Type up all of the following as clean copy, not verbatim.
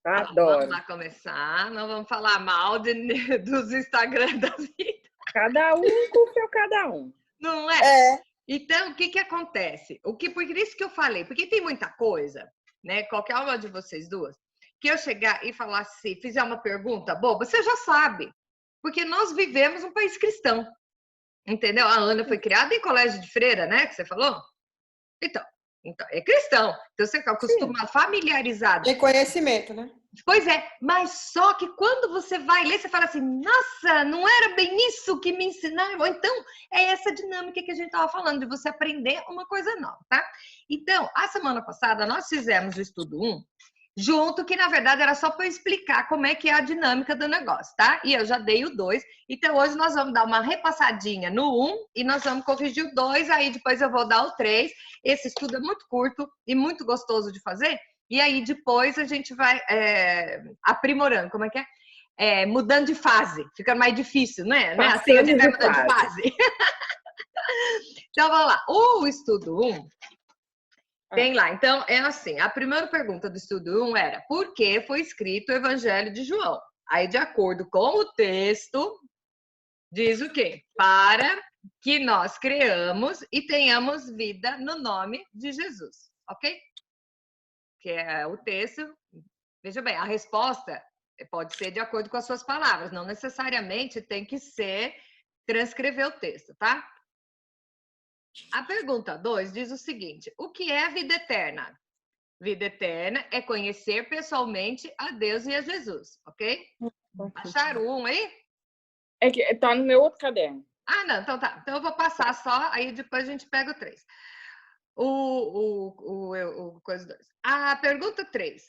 Vamos Adoro. lá começar. Não vamos falar mal dos Instagram da vida. Cada um com o seu cada um. Não é? É. Então, o que que acontece? Por isso que eu falei, porque tem muita coisa, né? Qualquer uma de vocês duas, que eu chegar e falar assim, fizer uma pergunta boba, você já sabe. Porque nós vivemos um país cristão. Entendeu? A Ana foi criada em colégio de freira, né? Que você falou? Então é cristão. Então você fica acostumado, familiarizado. Tem conhecimento, né? Pois é, mas só que quando você vai ler, você fala assim, nossa, não era bem isso que me ensinaram. Então, é essa dinâmica que a gente estava falando, de você aprender uma coisa nova, tá? Então, a semana passada, nós fizemos o estudo 1, junto, que na verdade era só para explicar como é que é a dinâmica do negócio, tá? E eu já dei o 2, então hoje nós vamos dar uma repassadinha no 1 e nós vamos corrigir o 2, aí depois eu vou dar o 3. Esse estudo é muito curto e muito gostoso de fazer, e aí depois a gente vai aprimorando, como é que é? Mudando de fase, ficando mais difícil, né? Assim a gente vai mudando de fase. Então vamos lá, o estudo 1 tem lá, então é assim, a primeira pergunta do estudo 1 era, por que foi escrito o Evangelho de João? Aí, de acordo com o texto, diz o quê? Para que nós creamos e tenhamos vida no nome de Jesus, ok? Que é o texto. Veja bem, a resposta pode ser de acordo com as suas palavras, não necessariamente tem que ser transcrever o texto, tá? A pergunta 2 diz o seguinte, o que é vida eterna? Vida eterna é conhecer pessoalmente a Deus e a Jesus, ok? Acharam um aí? É que tá no meu outro caderno. Ah, não, então tá. Então eu vou passar só, aí depois a gente pega o 3. Coisa 2. A pergunta 3,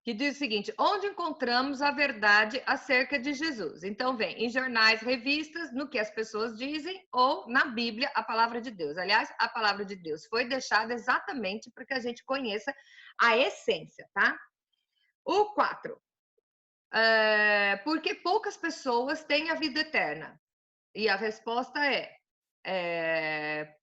que diz o seguinte, onde encontramos a verdade acerca de Jesus? Então vem em jornais, revistas, no que as pessoas dizem, ou na Bíblia, a palavra de Deus. Aliás, a palavra de Deus foi deixada exatamente para que a gente conheça a essência, tá? O 4, porque poucas pessoas têm a vida eterna? E a resposta é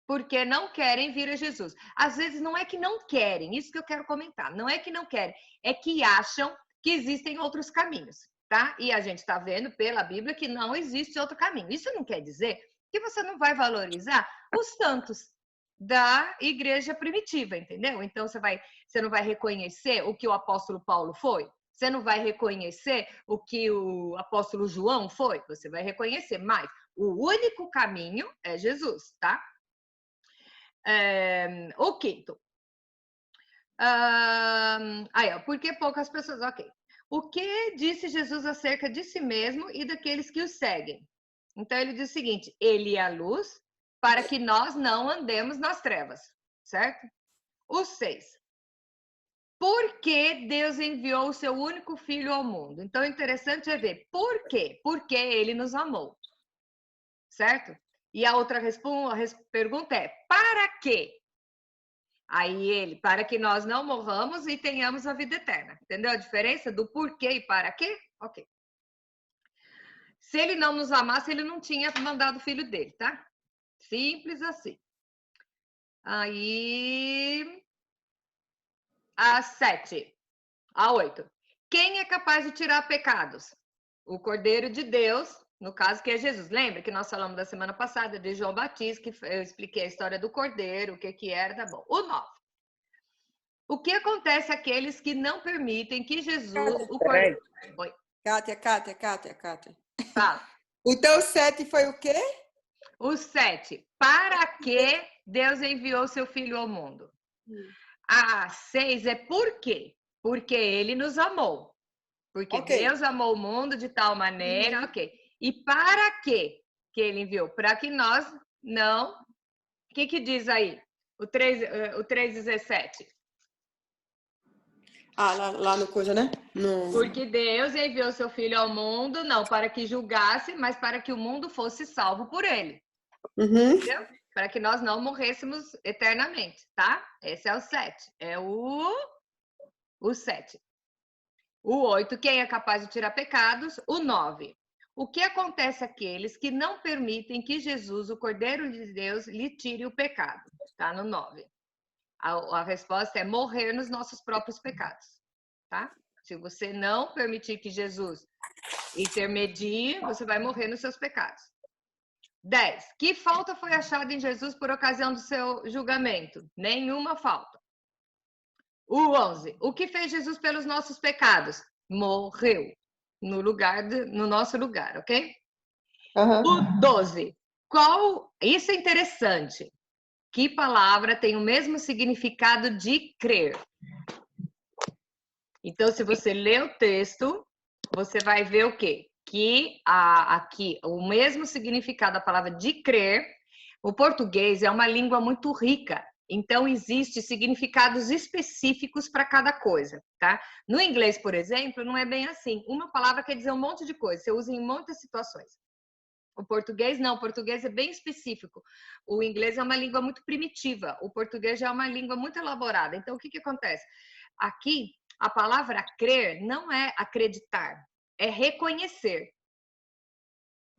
porque não querem vir a Jesus. Às vezes não é que não querem, isso que eu quero comentar. Não é que não querem, é que acham que existem outros caminhos, tá? E a gente está vendo pela Bíblia que não existe outro caminho. Isso não quer dizer que você não vai valorizar os santos da igreja primitiva, entendeu? Então você não vai reconhecer o que o apóstolo Paulo foi? Você não vai reconhecer o que o apóstolo João foi? Você vai reconhecer, mas o único caminho é Jesus, tá? O quinto. Por que poucas pessoas? Ok. O que disse Jesus acerca de si mesmo e daqueles que o seguem? Então, ele diz o seguinte, ele é a luz para que nós não andemos nas trevas, certo? O 6. Por que Deus enviou o seu único filho ao mundo? Então, o interessante é ver por quê? Porque ele nos amou, certo? E a outra pergunta é, para quê? Aí para que nós não morramos e tenhamos a vida eterna. Entendeu a diferença do porquê e para quê? Ok. Se ele não nos amasse, ele não tinha mandado o filho dele, tá? Simples assim. Aí, a 7. A 8. Quem é capaz de tirar pecados? O Cordeiro de Deus, no caso que é Jesus. Lembra que nós falamos da semana passada de João Batista, que eu expliquei a história do Cordeiro, o que era, tá bom. O 9. O que acontece àqueles que não permitem que Jesus... Oi. Kátia. Fala. Então, o 7 foi o quê? O 7. Para que Deus enviou seu filho ao mundo? A 6 é por quê? Porque ele nos amou. Porque Deus amou o mundo de tal maneira, ok. E para quê que ele enviou? Para que nós não... O que diz aí? O 3:17. Lá no coisa, né? Porque Deus enviou seu filho ao mundo, não para que julgasse, mas para que o mundo fosse salvo por ele. Entendeu? Para que nós não morrêssemos eternamente, tá? Esse é o 7. É o 7. O 8, quem é capaz de tirar pecados? O 9. O que acontece àqueles que não permitem que Jesus, o Cordeiro de Deus, lhe tire o pecado? Tá no 9. A resposta é morrer nos nossos próprios pecados, tá? Se você não permitir que Jesus intermedie, você vai morrer nos seus pecados. 10. Que falta foi achada em Jesus por ocasião do seu julgamento? Nenhuma falta. O 11. O que fez Jesus pelos nossos pecados? Morreu no nosso lugar, ok? O 12. Isso é interessante. Que palavra tem o mesmo significado de crer? Então, se você lê o texto, você vai ver o quê? Que aqui o mesmo significado da palavra de crer. O português é uma língua muito rica, então existem significados específicos para cada coisa, tá? No inglês, por exemplo, não é bem assim. Uma palavra quer dizer um monte de coisa, você usa em muitas situações. O português não, o português é bem específico. O inglês é uma língua muito primitiva, o português já é uma língua muito elaborada. Então, o que acontece? Aqui, a palavra crer não é acreditar, é reconhecer.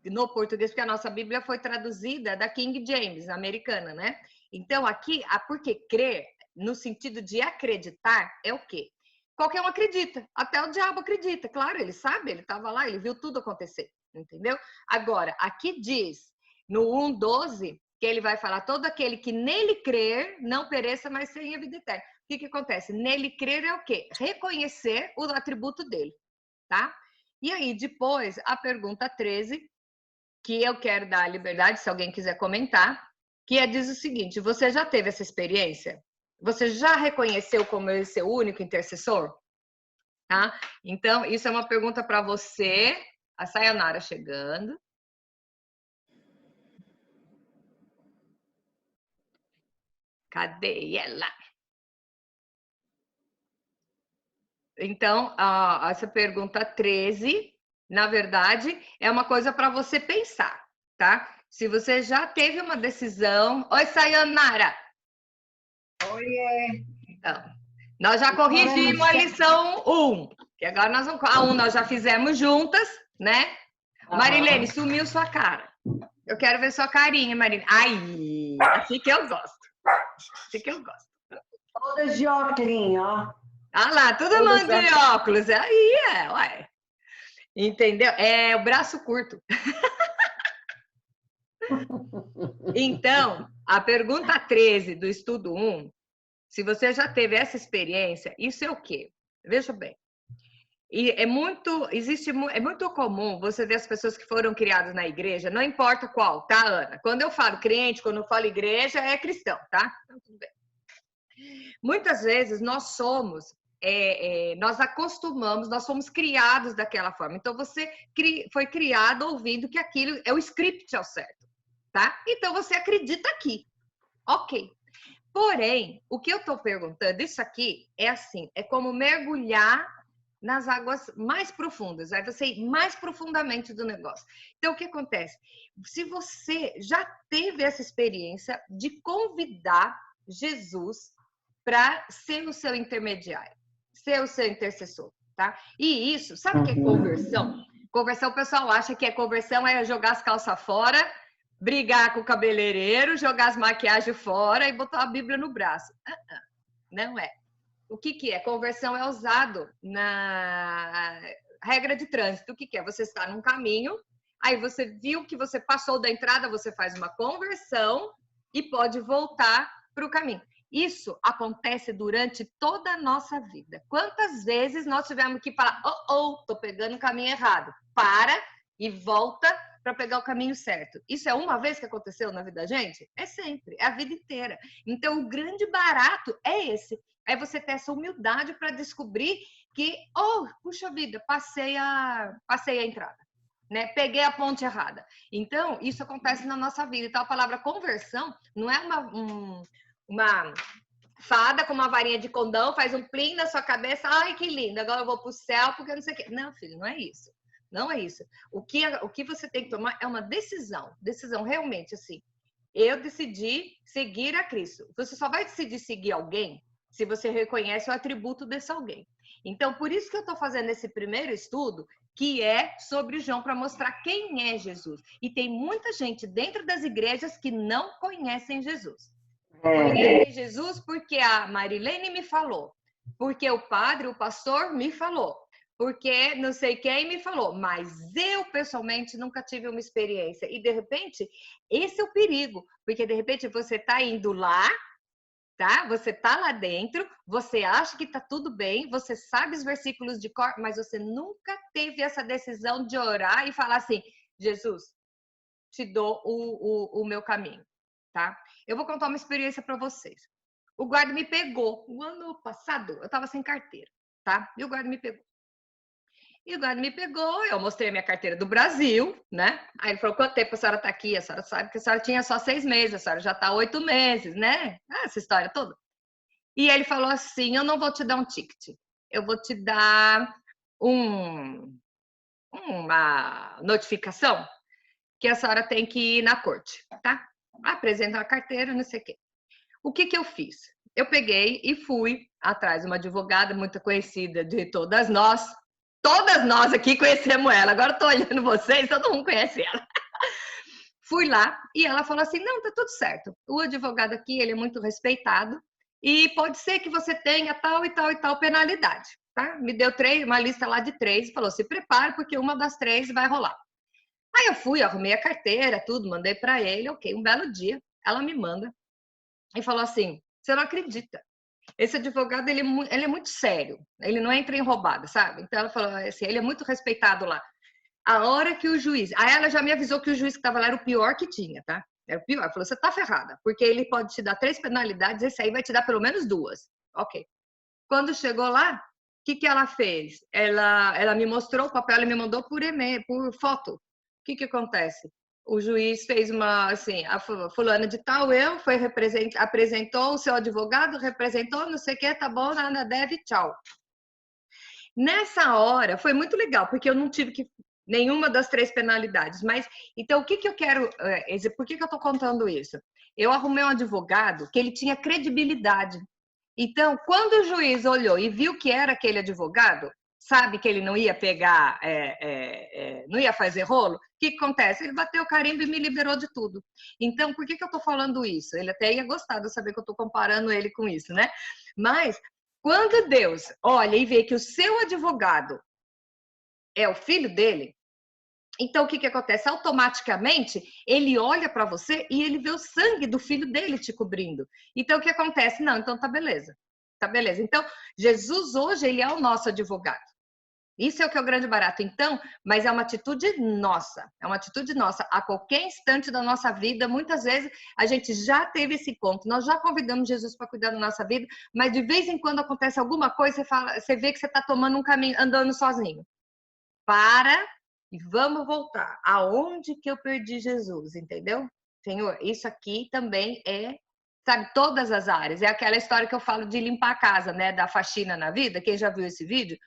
No português, porque a nossa Bíblia foi traduzida da King James, americana, né? Então, aqui, porque crer, no sentido de acreditar, é o quê? Qualquer um acredita, até o diabo acredita. Claro, ele sabe, ele estava lá, ele viu tudo acontecer, entendeu? Agora, aqui diz, no 1:12, que ele vai falar, todo aquele que nele crer, não pereça, mas tenha vida eterna. O que acontece? Nele crer é o quê? Reconhecer o atributo dele, tá? E aí, depois, a pergunta 13, que eu quero dar a liberdade, se alguém quiser comentar, que diz o seguinte, você já teve essa experiência? Você já reconheceu como ele ser o único intercessor? Tá? Então, isso é uma pergunta para você. A Sayonara chegando. Cadê ela? Então, essa pergunta 13, na verdade, é uma coisa para você pensar, tá? Se você já teve uma decisão... Oi, Sayonara! Oiê! Então, nós já corrigimos a lição 1, que agora nós vamos... A 1 nós já fizemos juntas, né? Marilene, sumiu sua cara. Eu quero ver sua carinha, Marilene. Aí, assim que eu gosto. Assim que eu gosto. Todas de óculos, ó. Ah lá, todo mundo de óculos. Aí, ué. Entendeu? É o braço curto. Então, a pergunta 13 do estudo 1, se você já teve essa experiência, isso é o quê? Veja bem. E é muito comum você ver as pessoas que foram criadas na igreja, não importa qual, tá, Ana? Quando eu falo crente, quando eu falo igreja, é cristão, tá? Então, tudo bem. Muitas vezes nós nós acostumamos, nós somos criados daquela forma. Então, você foi criado ouvindo que aquilo é o script ao certo, tá? Então, você acredita aqui. Ok. Porém, o que eu tô perguntando, isso aqui é assim, é como mergulhar nas águas mais profundas, aí você ir mais profundamente do negócio. Então, o que acontece? Se você já teve essa experiência de convidar Jesus para ser o seu intermediário, ser o seu intercessor, tá? E isso, sabe o que é conversão? Conversão, o pessoal acha que conversão é jogar as calças fora, brigar com o cabeleireiro, jogar as maquiagens fora e botar a Bíblia no braço. Não é. O que é? Conversão é usado na regra de trânsito. O que é? Você está num caminho, aí você viu que você passou da entrada, você faz uma conversão e pode voltar para o caminho. Isso acontece durante toda a nossa vida. Quantas vezes nós tivemos que falar, tô pegando o caminho errado. Para e volta para pegar o caminho certo. Isso é uma vez que aconteceu na vida da gente? É sempre, é a vida inteira. Então, o grande barato é esse. É você ter essa humildade para descobrir que, puxa vida, passei a entrada, né? Peguei a ponte errada. Então, isso acontece na nossa vida. Então, a palavra conversão não é uma fada com uma varinha de condão, faz um plim na sua cabeça, ai, que lindo, agora eu vou pro céu porque eu não sei o quê. Não, filho, não é isso. Não é isso. O que você tem que tomar é uma decisão realmente assim. Eu decidi seguir a Cristo. Você só vai decidir seguir alguém se você reconhece o atributo desse alguém. Então, por isso que eu estou fazendo esse primeiro estudo, que é sobre João, para mostrar quem é Jesus. E tem muita gente dentro das igrejas que não conhecem Jesus. Conhecem Jesus porque a Marilene me falou. porque o padre, o pastor me falou, porque não sei quem me falou, mas eu pessoalmente nunca tive uma experiência. E de repente, esse é o perigo, porque de repente você está indo lá, tá? Você tá lá dentro, você acha que tá tudo bem, você sabe os versículos de cor, mas você nunca teve essa decisão de orar e falar assim: Jesus, te dou o meu caminho, tá? Eu vou contar uma experiência para vocês. O guarda me pegou o ano passado, eu tava sem carteira, tá? E o guarda me pegou. E o guarda me pegou, eu mostrei a minha carteira do Brasil, né? Aí ele falou: quanto tempo a senhora tá aqui? A senhora sabe que a senhora tinha só 6 meses, a senhora já tá 8 meses, né? Essa história toda. E ele falou assim: eu não vou te dar um ticket, eu vou te dar uma notificação que a senhora tem que ir na corte, tá? Apresenta a carteira, não sei o quê. O que eu fiz? Eu peguei e fui atrás de uma advogada muito conhecida de todas nós aqui conhecemos ela. Agora eu tô olhando vocês, todo mundo conhece ela. Fui lá e ela falou assim: não, tá tudo certo. O advogado aqui, ele é muito respeitado e pode ser que você tenha tal e tal e tal penalidade, tá? Me deu uma lista lá de 3 e falou: se prepare porque uma das 3 vai rolar. Aí eu fui, arrumei a carteira, tudo, mandei para ele, ok. Um belo dia, ela me manda e falou assim: você não acredita, esse advogado, ele é muito sério, ele não entra em roubada, sabe? Então ela falou assim: ele é muito respeitado lá. A hora que o juiz... Aí ela já me avisou que o juiz que estava lá era o pior que tinha, tá? Era o pior. Ela falou: você tá ferrada, porque ele pode te dar 3 penalidades, esse aí vai te dar pelo menos 2. Ok. Quando chegou lá, o que ela fez? Ela me mostrou o papel, ela me mandou por e-mail, por foto. O que acontece? O juiz fez uma, assim, a fulana de tal, apresentou o seu advogado, representou, não sei o que, tá bom, nada deve, tchau. Nessa hora, foi muito legal, porque eu não tive que nenhuma das 3 penalidades. Mas, então, o que eu quero dizer? Por que eu estou contando isso? Eu arrumei um advogado que ele tinha credibilidade. Então, quando o juiz olhou e viu que era aquele advogado, sabe que ele não ia pegar, não ia fazer rolo, o que acontece? Ele bateu o carimbo e me liberou de tudo. Então, por que eu estou falando isso? Ele até ia gostar de saber que eu estou comparando ele com isso, né? Mas, quando Deus olha e vê que o seu advogado é o filho dele, então o que acontece? Automaticamente, ele olha para você e ele vê o sangue do filho dele te cobrindo. Então o que acontece? Não, então tá beleza. Tá beleza. Então, Jesus hoje, ele é o nosso advogado. Isso é o que é o grande barato. Então, mas é uma atitude nossa. É uma atitude nossa. A qualquer instante da nossa vida, muitas vezes, a gente já teve esse encontro. Nós já convidamos Jesus para cuidar da nossa vida, mas de vez em quando acontece alguma coisa, você vê que você está tomando um caminho, andando sozinho. Para e vamos voltar. Aonde que eu perdi Jesus, entendeu? Senhor, isso aqui também é, sabe, todas as áreas. É aquela história que eu falo de limpar a casa, né? Da faxina na vida. Quem já viu esse vídeo?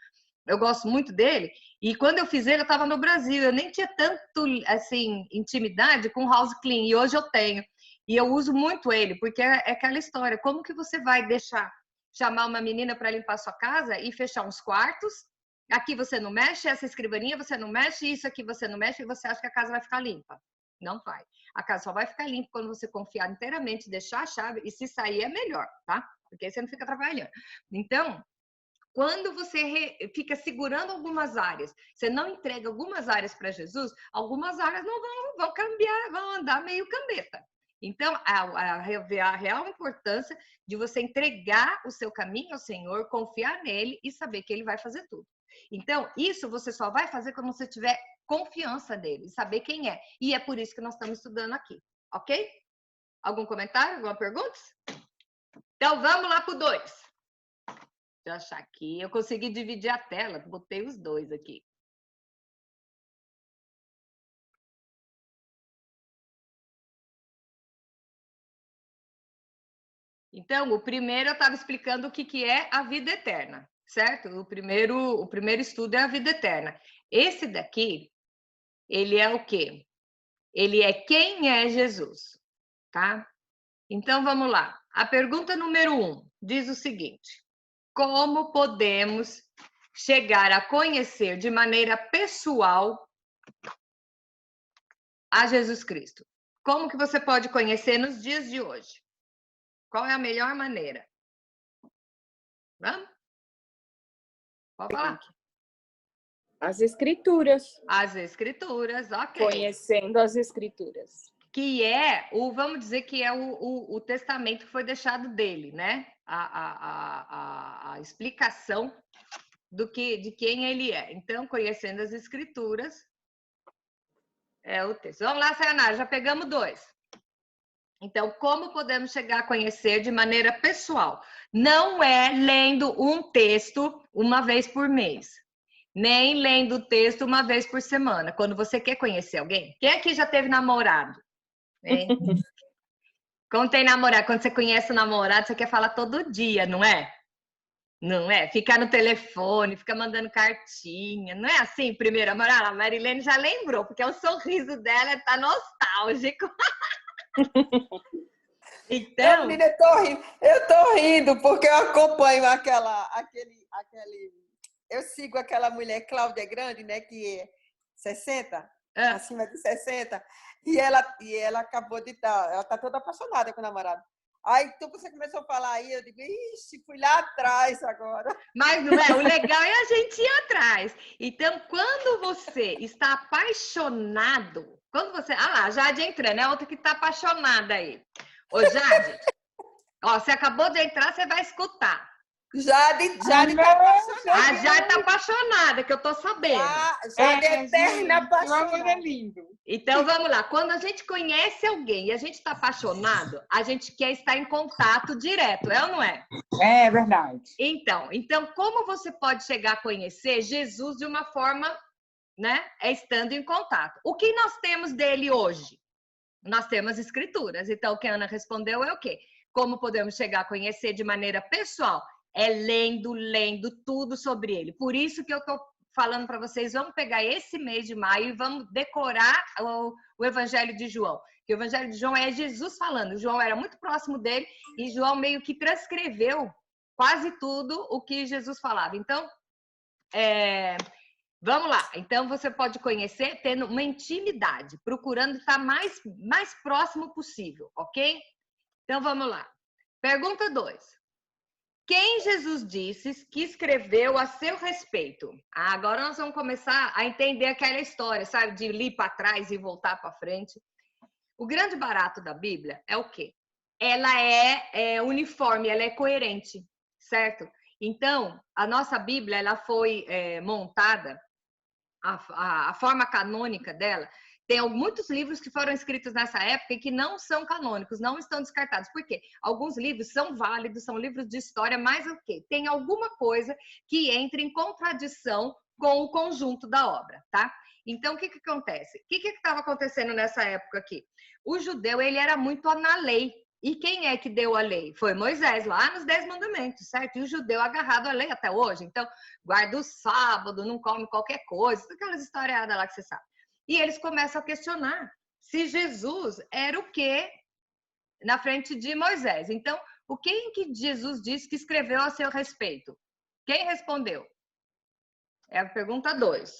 Eu gosto muito dele. E quando eu fiz ele, eu estava no Brasil. Eu nem tinha tanto, assim, intimidade com house clean. E hoje eu tenho. E eu uso muito ele, porque é aquela história. Como que você vai chamar uma menina para limpar a sua casa e fechar uns quartos? Aqui você não mexe, essa escrivaninha você não mexe, isso aqui você não mexe, e você acha que a casa vai ficar limpa. Não vai. A casa só vai ficar limpa quando você confiar inteiramente, deixar a chave, e se sair é melhor, tá? Porque aí você não fica trabalhando. Então, quando você fica segurando algumas áreas, você não entrega algumas áreas para Jesus, algumas áreas não vão cambiar, vão andar meio cambeta. Então, a real importância de você entregar o seu caminho ao Senhor, confiar nele e saber que ele vai fazer tudo. Então, isso você só vai fazer quando você tiver confiança nele, saber quem é. E é por isso que nós estamos estudando aqui, ok? Algum comentário, alguma pergunta? Então, vamos lá para o 2. Deixa eu achar aqui. Eu consegui dividir a tela, botei os 2 aqui. Então, o primeiro eu estava explicando o que é a vida eterna, certo? O primeiro estudo é a vida eterna. Esse daqui, ele é o quê? Ele é quem é Jesus, tá? Então, vamos lá. A pergunta número 1 diz o seguinte: como podemos chegar a conhecer de maneira pessoal a Jesus Cristo? Como que você pode conhecer nos dias de hoje? Qual é a melhor maneira? Vamos? Pode falar. As escrituras. As escrituras, ok. Conhecendo as escrituras. Que é vamos dizer que é o testamento que foi deixado dele, né? A explicação de quem ele é. Então, conhecendo as escrituras, é o texto. Vamos lá, Sayonara, já pegamos 2. Então, como podemos chegar a conhecer de maneira pessoal? Não é lendo um texto uma vez por mês, nem lendo o texto uma vez por semana. Quando você quer conhecer alguém, quem aqui já teve namorado? Hein? Quando tem namorado, quando você conhece o namorado, você quer falar todo dia, não é? Não é? Ficar no telefone, ficar mandando cartinha. Não é assim, primeiro amor? A Marilene já lembrou, porque o sorriso dela tá nostálgico. Então, Menina, eu tô rindo porque eu acompanho aquele. Eu sigo aquela mulher, Cláudia Grande, né? Que é 60, acima de 60, e ela acabou de estar. Ela tá toda apaixonada com o namorado. Aí você começou a falar aí, eu digo, ixi, fui lá atrás agora. Mas não é? O legal é a gente ir atrás. Então, quando você está apaixonado, quando você. Ah lá, Jade entrando, é outra que está apaixonada aí. Ô, Jade, ó, você acabou de entrar, você vai escutar. Jade tá apaixonada. A Jade tá apaixonada, que eu tô sabendo. Jade é eterna apaixonada. É lindo. Então, vamos lá. Quando a gente conhece alguém e a gente está apaixonado, a gente quer estar em contato direto, é ou não é? É verdade. Então, como você pode chegar a conhecer Jesus de uma forma, né? É estando em contato. O que nós temos dele hoje? Nós temos escrituras. Então, o que a Ana respondeu é o quê? Como podemos chegar a conhecer de maneira pessoal? É lendo tudo sobre ele. Por isso que eu tô falando para vocês, vamos pegar esse mês de maio e vamos decorar o Evangelho de João. Que o Evangelho de João é Jesus falando. João era muito próximo dele e João meio que transcreveu quase tudo o que Jesus falava. Então, vamos lá. Então, você pode conhecer tendo uma intimidade, procurando estar mais próximo possível, ok? Então, vamos lá. Pergunta 2. Quem Jesus disse que escreveu a seu respeito? Agora nós vamos começar a entender aquela história, sabe? De ir para trás e voltar para frente. O grande barato da Bíblia é o quê? Ela é uniforme, ela é coerente, certo? Então, a nossa Bíblia, ela foi montada, a forma canônica dela. Tem muitos livros que foram escritos nessa época e que não são canônicos, não estão descartados. Por quê? Alguns livros são válidos, são livros de história, mas o quê? Tem alguma coisa que entra em contradição com o conjunto da obra, tá? Então, o que acontece? O que estava acontecendo nessa época aqui? O judeu, ele era muito na lei. E quem é que deu a lei? Foi Moisés, lá nos 10 mandamentos, certo? E o judeu agarrado à lei até hoje. Então, guarda o sábado, não come qualquer coisa, aquelas historiadas lá que você sabe. E eles começam a questionar se Jesus era o quê na frente de Moisés. Então, o que Jesus disse que escreveu a seu respeito? Quem respondeu? É a pergunta 2.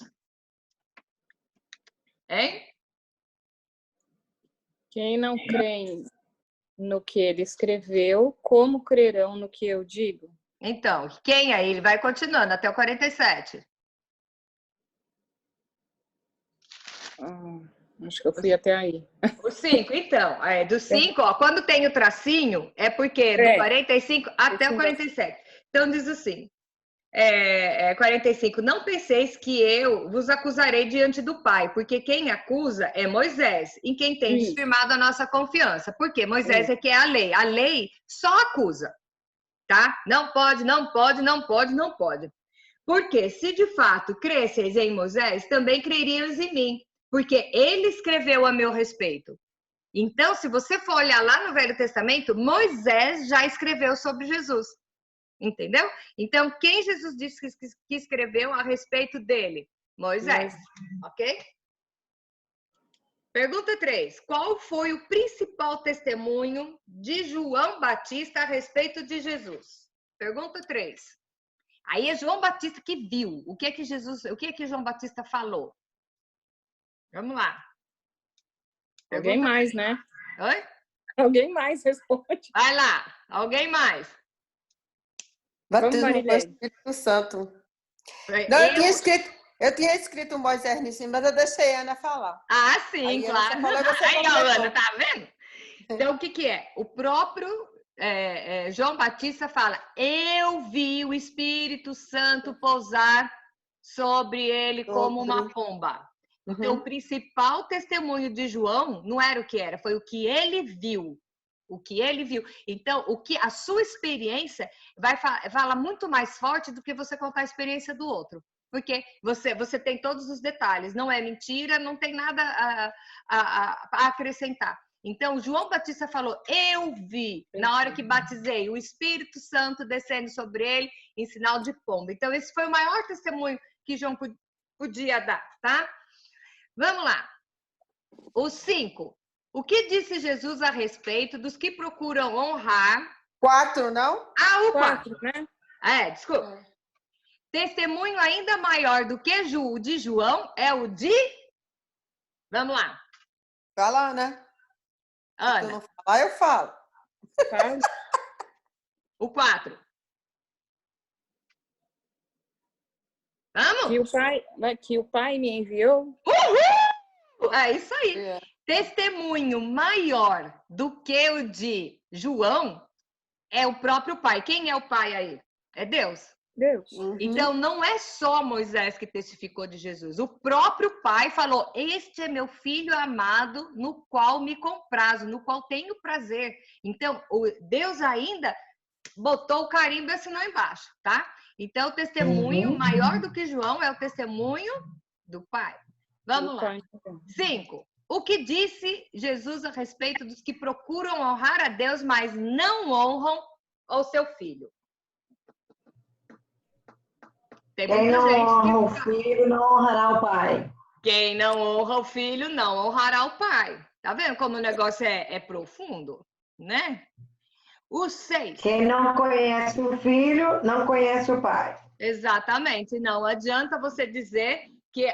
Hein? Quem não crê no que ele escreveu, como crerão no que eu digo? Então, quem aí? Ele vai continuando até o 47. Acho que eu fui até aí. O 5, então. Do 5, ó, quando tem o tracinho, é porque do 45 até o 47. Então, diz assim, 45, não penseis que eu vos acusarei diante do Pai, porque quem acusa é Moisés, em quem tem firmado a nossa confiança. Porque Moisés é que é a lei. A lei só acusa, tá? Não pode, não pode, não pode, não pode. Porque se de fato cresceis em Moisés, também crerias em mim, porque ele escreveu a meu respeito. Então, se você for olhar lá no Velho Testamento, Moisés já escreveu sobre Jesus. Entendeu? Então, quem Jesus disse que escreveu a respeito dele? Moisés. Ok? Pergunta 3. Qual foi o principal testemunho de João Batista a respeito de Jesus? Pergunta 3. Aí é João Batista que viu. O que é que João Batista falou? Vamos lá. Alguém mais, né? Oi? Alguém mais responde. Vai lá. Alguém mais? Batismo com o Espírito Santo. Não, eu tinha escrito Moisés em cima, mas eu deixei a Ana falar. Ah, sim, Aí claro. Aí, Ana, tá vendo? Então, o que é? O próprio João Batista fala, eu vi o Espírito Santo pousar sobre ele como uma pomba. Então, o principal testemunho de João não era o que era, foi o que ele viu. O que ele viu. Então, a sua experiência vai falar muito mais forte do que você contar a experiência do outro. Porque você tem todos os detalhes, não é mentira, não tem nada a acrescentar. Então, João Batista falou, eu vi, na hora que batizei, o Espírito Santo descendo sobre ele em sinal de pomba. Então, esse foi o maior testemunho que João podia dar, tá? Vamos lá. O 5. O que disse Jesus a respeito dos que procuram honrar... 4, não? Ah, o 4, né? Desculpa. Testemunho ainda maior do que o de João é o de... Vamos lá. Fala, né? Ana. Se tu não falar, eu falo. O 4. Vamos? Que o Pai me enviou. Uhul! É isso aí. É. Testemunho maior do que o de João é o próprio Pai. Quem é o Pai aí? É Deus. Deus. Então, não é só Moisés que testificou de Jesus. O próprio Pai falou, este é meu filho amado, no qual me comprazo, no qual tenho prazer. Então, Deus ainda botou o carimbo e assinou embaixo, tá? Então, o testemunho maior do que João é o testemunho do Pai. Vamos lá. 5. O que disse Jesus a respeito dos que procuram honrar a Deus, mas não honram o seu filho? Quem não honra o filho, não honrará o pai. Quem não honra o filho, não honrará o pai. Tá vendo como o negócio é profundo, né? O 6. Quem não conhece o filho, não conhece o pai. Exatamente. Não adianta você dizer que,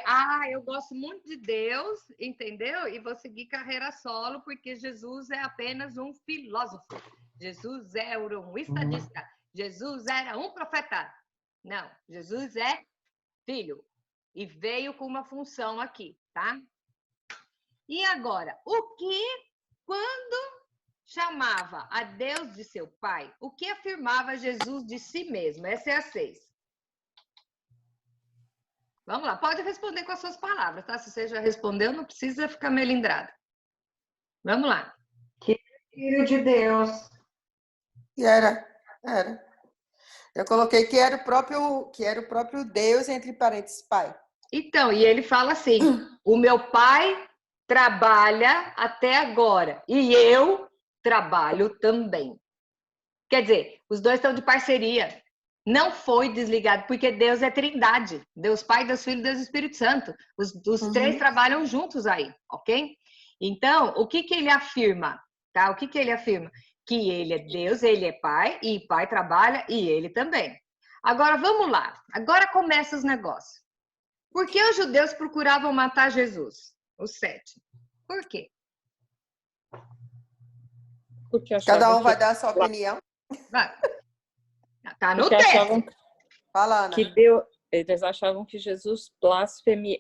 eu gosto muito de Deus, entendeu? E vou seguir carreira solo porque Jesus é apenas um filósofo. Jesus era um estadista. Jesus era um profeta. Não, Jesus é filho e veio com uma função aqui, tá? E agora, quando chamava a Deus de seu pai, o que afirmava Jesus de si mesmo? Essa é a 6. Vamos lá, pode responder com as suas palavras, tá? Se você já respondeu, não precisa ficar melindrada. Vamos lá. Que é filho de Deus. E era. Eu coloquei que era o próprio Deus, entre parênteses, pai. Então, e ele fala assim, o meu pai trabalha até agora e eu trabalho também. Quer dizer, os dois estão de parceria. Não foi desligado, porque Deus é trindade. Deus Pai, Deus Filho, Deus Espírito Santo. Os três trabalham juntos aí, ok? Então, o que ele afirma? Tá? O que ele afirma? Que ele é Deus, ele é Pai, e Pai trabalha, e ele também. Agora, vamos lá. Agora começa os negócios. Por que os judeus procuravam matar Jesus? O 7. Por quê? Porque cada um vai dar a sua opinião. Vai. Tá no porque texto. Fala, Ana. Eles achavam que Jesus blasfemava.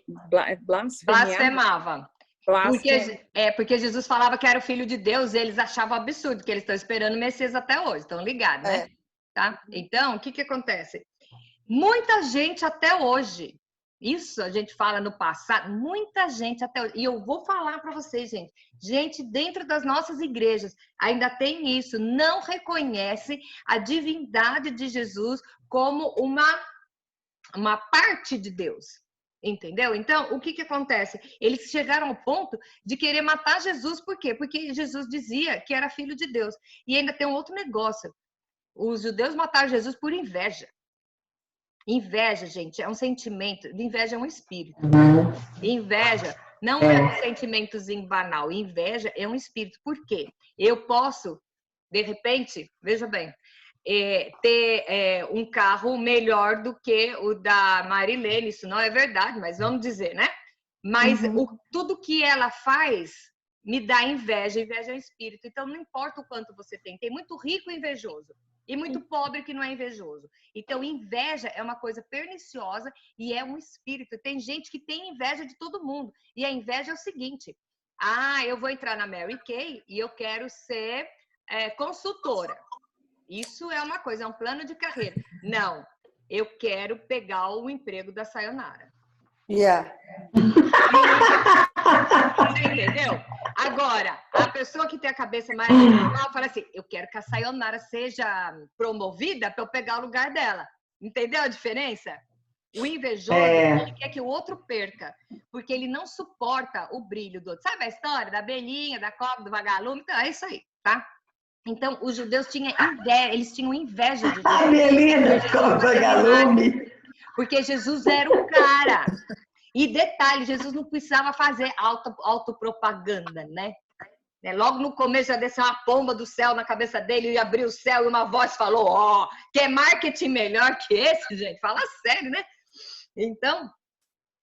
Porque Jesus falava que era o filho de Deus, e eles achavam absurdo, que eles estão esperando o Messias até hoje, estão ligados, né? Tá? Então, o que acontece? Muita gente até hoje, isso a gente fala no passado, muita gente até hoje, e eu vou falar para vocês, gente dentro das nossas igrejas ainda tem isso, não reconhece a divindade de Jesus como uma parte de Deus. Entendeu? Então, o que acontece? Eles chegaram ao ponto de querer matar Jesus. Por quê? Porque Jesus dizia que era filho de Deus. E ainda tem um outro negócio. Os judeus mataram Jesus por inveja. Inveja, gente, é um sentimento. Inveja é um espírito. Inveja não é um sentimentozinho banal. Inveja é um espírito. Por quê? Eu posso, de repente, veja bem, ter um carro melhor do que o da Marilene, isso não é verdade, mas vamos dizer, né? Mas tudo que ela faz me dá inveja, inveja é um espírito, então não importa o quanto você tem muito rico e invejoso, e muito pobre que não é invejoso. Então, inveja é uma coisa perniciosa e é um espírito. Tem gente que tem inveja de todo mundo. E a inveja é o seguinte: eu vou entrar na Mary Kay e eu quero ser consultora. Isso é uma coisa, é um plano de carreira. Não, eu quero pegar o emprego da Sayonara. Yeah. Você entendeu? Agora, a pessoa que tem a cabeça mais legal fala assim: eu quero que a Sayonara seja promovida para eu pegar o lugar dela. Entendeu a diferença? O invejoso, ele quer que o outro perca, porque ele não suporta o brilho do outro. Sabe a história da abelhinha, da cobra, do vagalume? Então, é isso aí, tá? Então, os judeus tinham inveja, eles tinham inveja de Jesus. Ai, minha linda, cobra vagalume. Porque Jesus era o cara. E detalhe, Jesus não precisava fazer autopropaganda, né? Logo no começo já desceu uma pomba do céu na cabeça dele e abriu o céu e uma voz falou: quer marketing melhor que esse, gente? Fala sério, né? Então,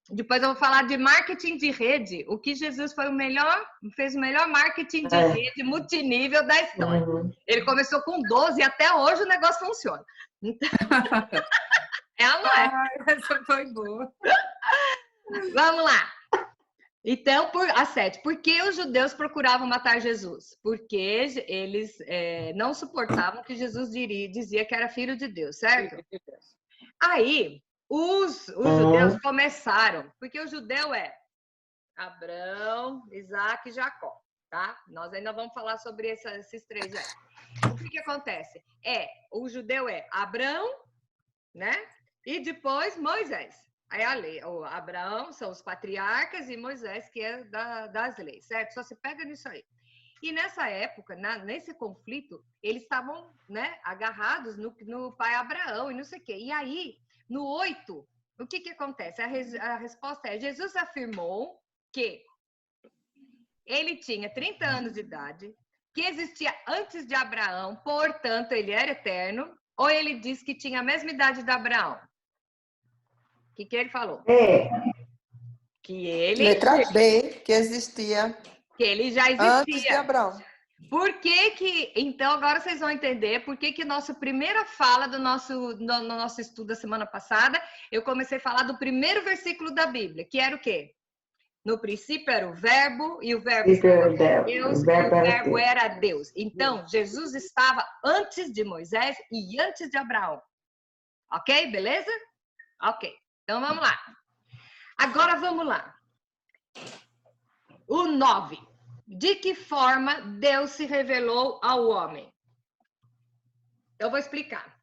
depois eu vou falar de marketing de rede. O que Jesus fez o melhor marketing de rede multinível da história. Ele começou com 12 e até hoje o negócio funciona. Então... Ela não é. Essa foi boa. Vamos lá. Então, a 7. Por que os judeus procuravam matar Jesus? Porque eles não suportavam que Jesus dizia que era filho de Deus, certo? Aí, os judeus começaram, porque o judeu é Abraão, Isaac e Jacó, tá? Nós ainda vamos falar sobre esses três aí. O que acontece? O judeu é Abraão, né? E depois Moisés. Aí a lei, Abraão são os patriarcas e Moisés que é das leis, certo? Só se pega nisso aí. E nessa época, nesse conflito, eles estavam, né, agarrados no pai Abraão e não sei o quê. E aí, no 8, o que acontece? A resposta é: Jesus afirmou que ele tinha 30 anos de idade, que existia antes de Abraão, portanto, ele era eterno, ou ele disse que tinha a mesma idade de Abraão? O que ele falou? Que ele... Letra B, que existia. Que ele já existia. Antes de Abraão. Por que... Então, agora vocês vão entender por que nossa primeira fala no nosso estudo da semana passada, eu comecei a falar do primeiro versículo da Bíblia, que era o quê? No princípio era o verbo, e o verbo era Deus, e o verbo era Deus. Então, Jesus estava antes de Moisés e antes de Abraão. Ok? Beleza? Ok. Então, vamos lá. Agora, vamos lá. O 9. De que forma Deus se revelou ao homem? Eu vou explicar.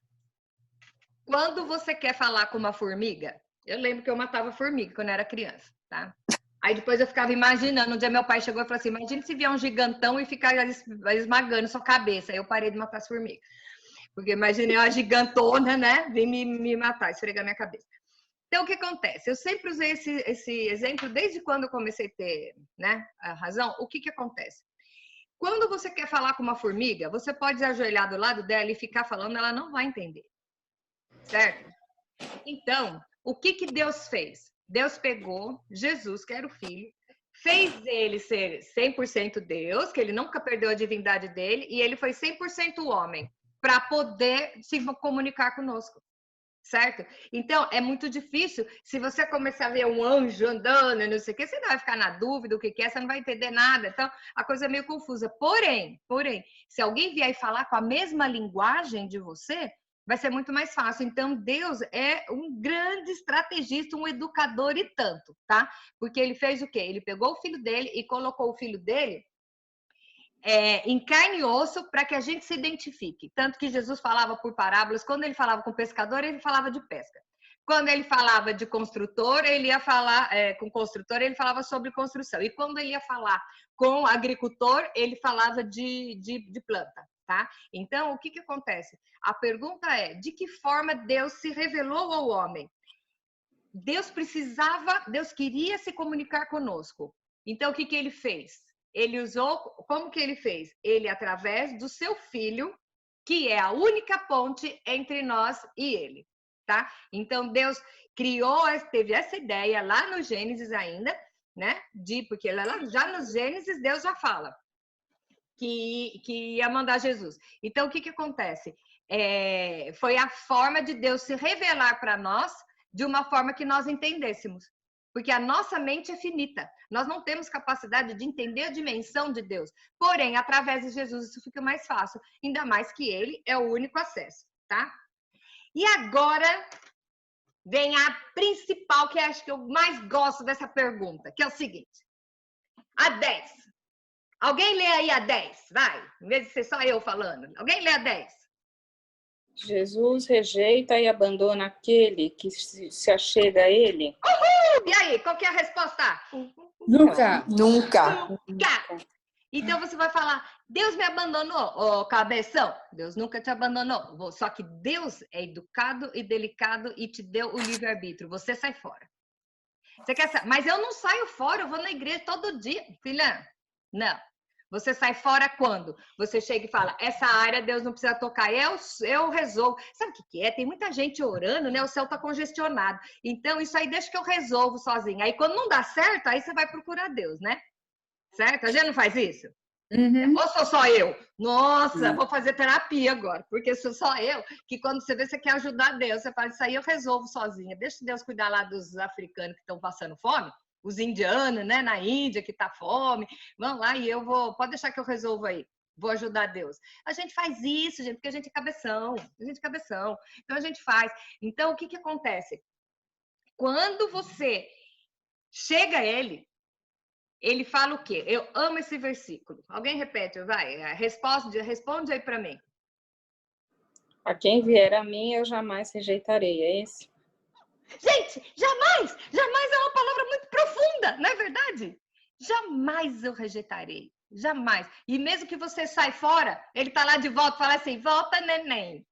Quando você quer falar com uma formiga, eu lembro que eu matava formiga quando eu era criança, tá? Aí depois eu ficava imaginando, um dia meu pai chegou e falou assim: imagina se vier um gigantão e ficar esmagando sua cabeça. Aí eu parei de matar as formigas. Porque imaginei uma gigantona, né? Vem me matar, esfregar minha cabeça. Então, o que acontece? Eu sempre usei esse exemplo desde quando eu comecei a ter, né, a razão. O que acontece? Quando você quer falar com uma formiga, você pode ajoelhar do lado dela e ficar falando, ela não vai entender. Certo? Então, o que Deus fez? Deus pegou Jesus, que era o Filho, fez ele ser 100% Deus, que ele nunca perdeu a divindade dele, e ele foi 100% homem, para poder se comunicar conosco. Certo? Então, é muito difícil. Se você começar a ver um anjo andando, não sei o que, você não vai ficar na dúvida do que é, você não vai entender nada. Então, a coisa é meio confusa. Porém, se alguém vier e falar com a mesma linguagem de você, vai ser muito mais fácil. Então, Deus é um grande estrategista, um educador e tanto, tá? Porque ele fez o quê? Ele pegou o filho dele e colocou o filho dele em carne e osso para que a gente se identifique. Tanto que Jesus falava por parábolas. Quando ele falava com pescador, ele falava de pesca. Quando ele falava de construtor, ele ia falar com construtor, ele falava sobre construção. E quando ele ia falar com agricultor, ele falava de planta, tá? Então, o que acontece? A pergunta é: de que forma Deus se revelou ao homem? Deus queria se comunicar conosco. Então, o que ele fez? Ele usou, como que ele fez? Ele, através do seu filho, que é a única ponte entre nós e ele, tá? Então, Deus teve essa ideia lá no Gênesis ainda, né? Porque já no Gênesis, Deus já fala que ia mandar Jesus. Então, o que acontece? foi a forma de Deus se revelar para nós de uma forma que nós entendêssemos. Porque a nossa mente é finita. Nós não temos capacidade de entender a dimensão de Deus. Porém, através de Jesus, isso fica mais fácil. Ainda mais que ele é o único acesso, tá? E agora vem a principal, que acho que eu mais gosto dessa pergunta, que é o seguinte. A 10. Alguém lê aí a 10, vai. Em vez de ser só eu falando. Alguém lê a 10. Jesus rejeita e abandona aquele que se achega a ele. Uhul! E aí, qual que é a resposta? Nunca. Nunca. Então você vai falar, Deus me abandonou, ô cabeção. Deus nunca te abandonou. Só que Deus é educado e delicado e te deu o livre-arbítrio. Você sai fora. Você quer saber? Mas eu não saio fora, eu vou na igreja todo dia. Filha, não. Você sai fora quando? Você chega e fala, essa área Deus não precisa tocar, eu resolvo. Sabe o que é? Tem muita gente orando, né? O céu tá congestionado. Então, isso aí deixa que eu resolvo sozinha. Aí, quando não dá certo, aí você vai procurar Deus, né? Certo? A gente não faz isso? Uhum. Ou sou só eu? Nossa, vou fazer terapia agora, porque sou só eu, que quando você vê, você quer ajudar Deus, você fala, isso aí eu resolvo sozinha. Deixa Deus cuidar lá dos africanos que estão passando fome. Os indianos, né, na Índia, que tá fome, vão lá e eu vou, pode deixar que eu resolvo aí, vou ajudar Deus. A gente faz isso, gente, porque a gente é cabeção, então a gente faz. Então, o que que acontece? Quando você chega a ele fala o quê? Eu amo esse versículo. Alguém repete, vai, responde aí para mim. A quem vier a mim, eu jamais rejeitarei, é esse? Gente, jamais é uma palavra muito profunda, não é verdade? Jamais eu rejeitarei, jamais. E mesmo que você sai fora, ele tá lá de volta, fala assim, volta neném,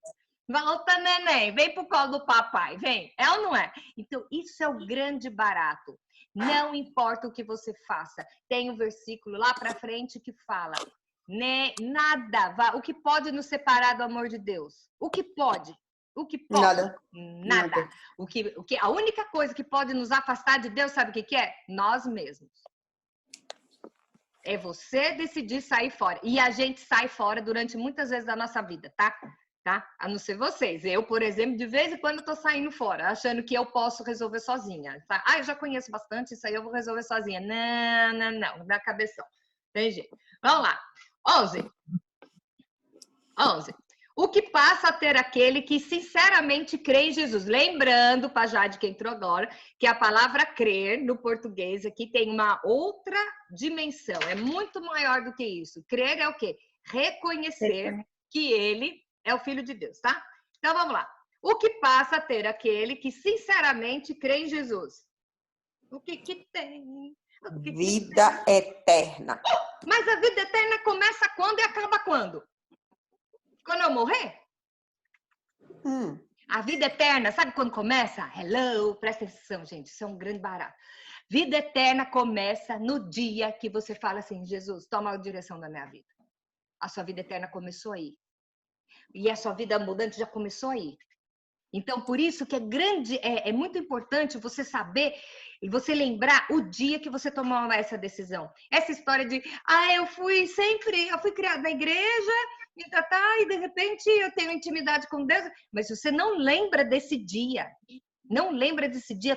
vem pro colo do papai, vem, é ou não é? Então, isso é o grande barato. Não importa o que você faça, tem um versículo lá pra frente que fala, né, nada, o que pode nos separar do amor de Deus? O que pode? O que pode? Nada. A única coisa que pode nos afastar de Deus, sabe o que é? Nós mesmos. É você decidir sair fora. E a gente sai fora durante muitas vezes da nossa vida, tá? A não ser vocês. Eu, por exemplo, de vez em quando eu tô saindo fora, achando que eu posso resolver sozinha. Tá? Eu já conheço bastante, isso aí eu vou resolver sozinha. Não, dá cabeção. Tem jeito. Vamos lá. 11. O que passa a ter aquele que sinceramente crê em Jesus. Lembrando, para Jade que entrou agora, que a palavra crer no português aqui tem uma outra dimensão. É muito maior do que isso. Crer é o quê? Reconhecer que ele é o Filho de Deus, tá? Então, vamos lá. O que passa a ter aquele que sinceramente crê em Jesus? O que tem? Vida eterna. Mas a vida eterna começa quando e acaba quando? Quando eu morrer? A vida eterna, sabe quando começa? Hello, presta atenção, gente, isso é um grande barato. Vida eterna começa no dia que você fala assim, Jesus, toma a direção da minha vida. A sua vida eterna começou aí. E a sua vida mudante já começou aí. Então, por isso que é muito importante você saber e você lembrar o dia que você tomou essa decisão. Essa história de, eu fui criada na igreja, e de repente eu tenho intimidade com Deus, mas se você não lembra desse dia,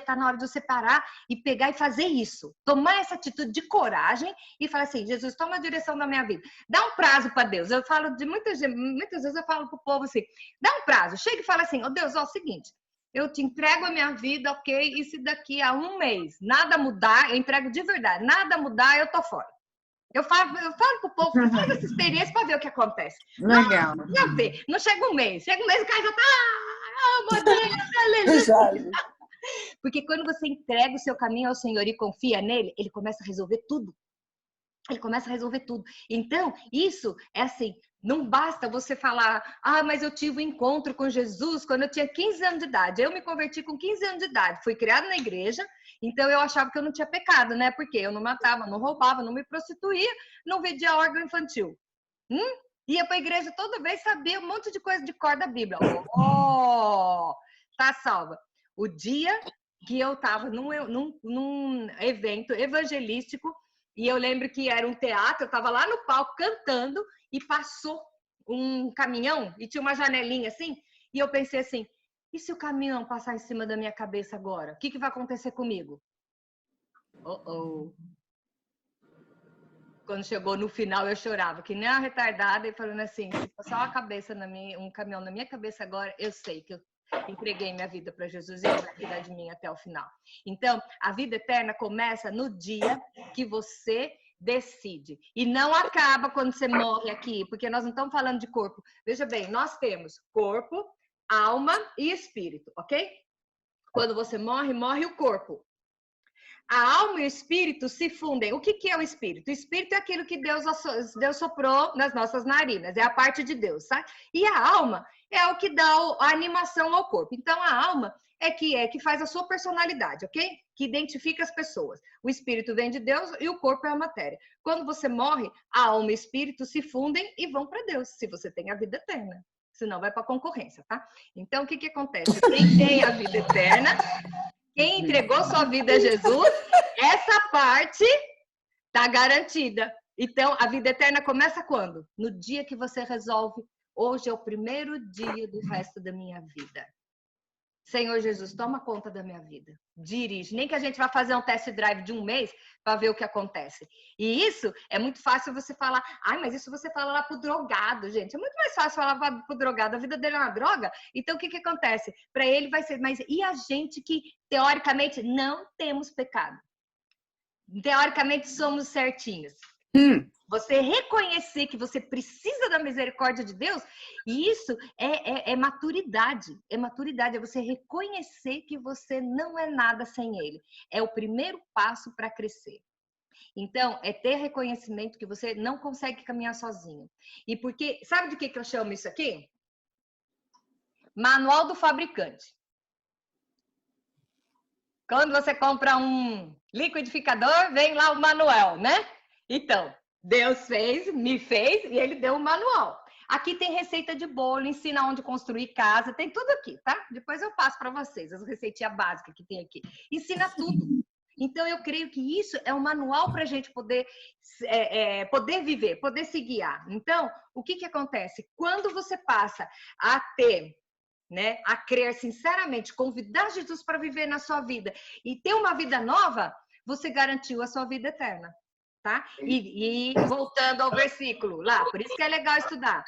tá na hora de você parar e pegar e fazer isso. Tomar essa atitude de coragem e falar assim, Jesus, toma a direção da minha vida. Dá um prazo para Deus. Eu falo muitas vezes eu falo pro povo assim, dá um prazo. Chega e fala assim, Deus, é o seguinte, eu te entrego a minha vida, ok? E se daqui a um mês nada mudar, eu entrego de verdade, nada mudar, eu tô fora. Eu falo pro povo, faz essa experiência para ver o que acontece. Legal. Não chega um mês, o cara já tá... meu Deus, aleluia. Porque quando você entrega o seu caminho ao Senhor e confia nele, ele começa a resolver tudo. Então, isso é assim, não basta você falar, mas eu tive um encontro com Jesus quando eu tinha 15 anos de idade. Eu me converti com 15 anos de idade, fui criada na igreja, então eu achava que eu não tinha pecado, né? Porque eu não matava, não roubava, não me prostituía, não vendia órgão infantil. Ia para a igreja toda vez, sabia um monte de coisa de cor da Bíblia. Tá salva. O dia que eu estava num evento evangelístico, e eu lembro que era um teatro, eu estava lá no palco cantando, e passou um caminhão e tinha uma janelinha assim, e eu pensei assim, e se o caminhão passar em cima da minha cabeça agora? O que vai acontecer comigo? Quando chegou no final, eu chorava, que nem uma retardada, e falando assim, se passar um caminhão na minha cabeça agora, eu sei que eu entreguei minha vida para Jesus e Ele vai cuidar de mim até o final. Então, a vida eterna começa no dia que você decide. E não acaba quando você morre aqui, porque nós não estamos falando de corpo. Veja bem, nós temos corpo, alma e espírito, ok? Quando você morre, morre o corpo. A alma e o espírito se fundem. O que é o espírito? O espírito é aquilo que Deus soprou nas nossas narinas, é a parte de Deus, sabe? E a alma é o que dá a animação ao corpo. Então, a alma é que faz a sua personalidade, ok? Que identifica as pessoas. O espírito vem de Deus e o corpo é a matéria. Quando você morre, a alma e o espírito se fundem e vão para Deus, se você tem a vida eterna. Senão vai para a concorrência, tá? Então, o que acontece? Quem tem a vida eterna, quem entregou sua vida a Jesus, essa parte está garantida. Então, a vida eterna começa quando? No dia que você resolve, hoje é o primeiro dia do resto da minha vida. Senhor Jesus, toma conta da minha vida. Dirige. Nem que a gente vá fazer um test drive de um mês para ver o que acontece. E isso é muito fácil você falar. Ai, mas isso você fala lá pro drogado, gente. É muito mais fácil falar pro drogado. A vida dele é uma droga. Então, o que acontece? Para ele vai ser... Mas e a gente que, teoricamente, não temos pecado? Teoricamente, somos certinhos. Você reconhecer que você precisa da misericórdia de Deus, e isso é maturidade. É maturidade, é você reconhecer que você não é nada sem Ele. É o primeiro passo para crescer. Então, é ter reconhecimento que você não consegue caminhar sozinho. E porque, sabe de que eu chamo isso aqui? Manual do fabricante. Quando você compra um liquidificador, vem lá o manual, né? Então, Deus me fez e Ele deu um manual. Aqui tem receita de bolo, ensina onde construir casa, tem tudo aqui, tá? Depois eu passo para vocês, as receitinhas básicas que tem aqui. Ensina tudo. Então, eu creio que isso é um manual para a gente poder viver, poder se guiar. Então, o que acontece? Quando você passa a ter... né, a crer sinceramente, convidar Jesus para viver na sua vida e ter uma vida nova, você garantiu a sua vida eterna, tá? E voltando ao versículo lá, por isso que é legal estudar.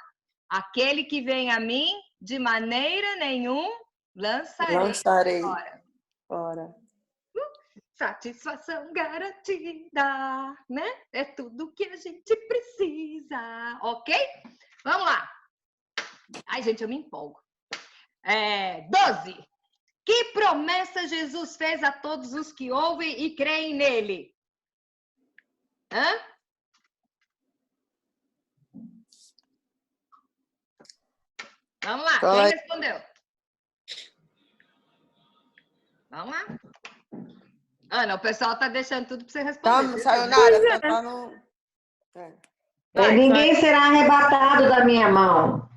Aquele que vem a mim, de maneira nenhuma, lançarei fora. Satisfação garantida, né? É tudo que a gente precisa, ok? Vamos lá. Ai, gente, eu me empolgo. 12. Que promessa Jesus fez a todos os que ouvem e creem nele? Vamos lá, quem respondeu? Vamos lá. Ana, o pessoal tá deixando tudo para você responder. Sayonara, tá no... Ninguém será arrebatado da minha mão.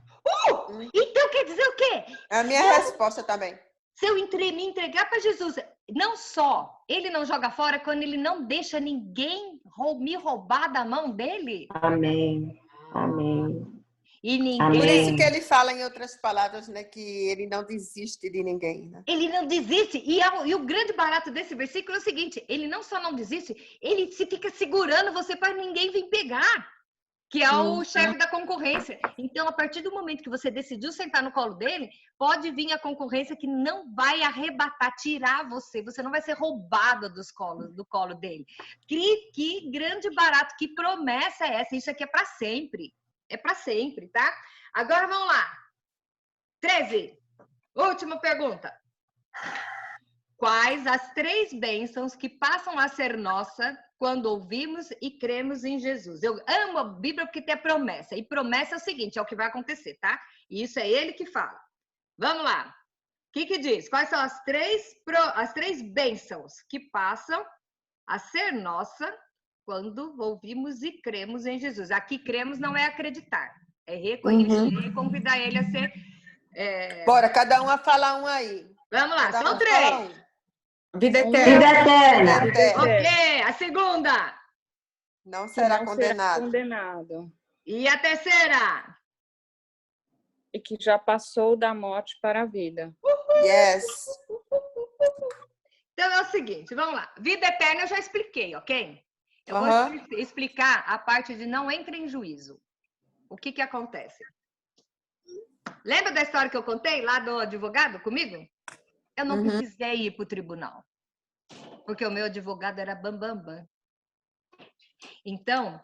Então quer dizer o quê? É a minha resposta também. Se eu me entregar para Jesus, não só Ele não joga fora, quando Ele não deixa ninguém me roubar da mão dele. Amém. Amém. E ninguém... Por isso que Ele fala em outras palavras, né, que Ele não desiste de ninguém. Né? Ele não desiste. E o grande barato desse versículo é o seguinte, Ele não só não desiste, Ele se fica segurando você para ninguém vir pegar. Que é o chefe da concorrência. Então, a partir do momento que você decidiu sentar no colo dele, pode vir a concorrência que não vai arrebatar, tirar você. Você não vai ser roubada do colo dele. Que grande barato, que promessa é essa? Isso aqui é para sempre. É para sempre, tá? Agora, vamos lá. 13. Última pergunta. Quais as 3 bênçãos que passam a ser nossa quando ouvimos e cremos em Jesus? Eu amo a Bíblia porque tem a promessa. E promessa é o seguinte, é o que vai acontecer, tá? E isso é Ele que fala. Vamos lá. O que diz? Quais são as 3 bênçãos que passam a ser nossa quando ouvimos e cremos em Jesus? Aqui cremos não é acreditar. É reconhecer e convidar Ele a ser... Bora, cada um a falar um aí. Vamos lá, são 3. Vida eterna. Vida eterna. Ok, a segunda. Não será condenado. Será condenado. E a terceira? e que já passou da morte para a vida. Yes. Então é o seguinte, vamos lá. Vida eterna eu já expliquei, ok? Eu vou explicar a parte de não entre em juízo. O que que acontece? Lembra da história que eu contei lá do advogado comigo? Eu não precisei ir para o tribunal, porque o meu advogado era bambambam. Então,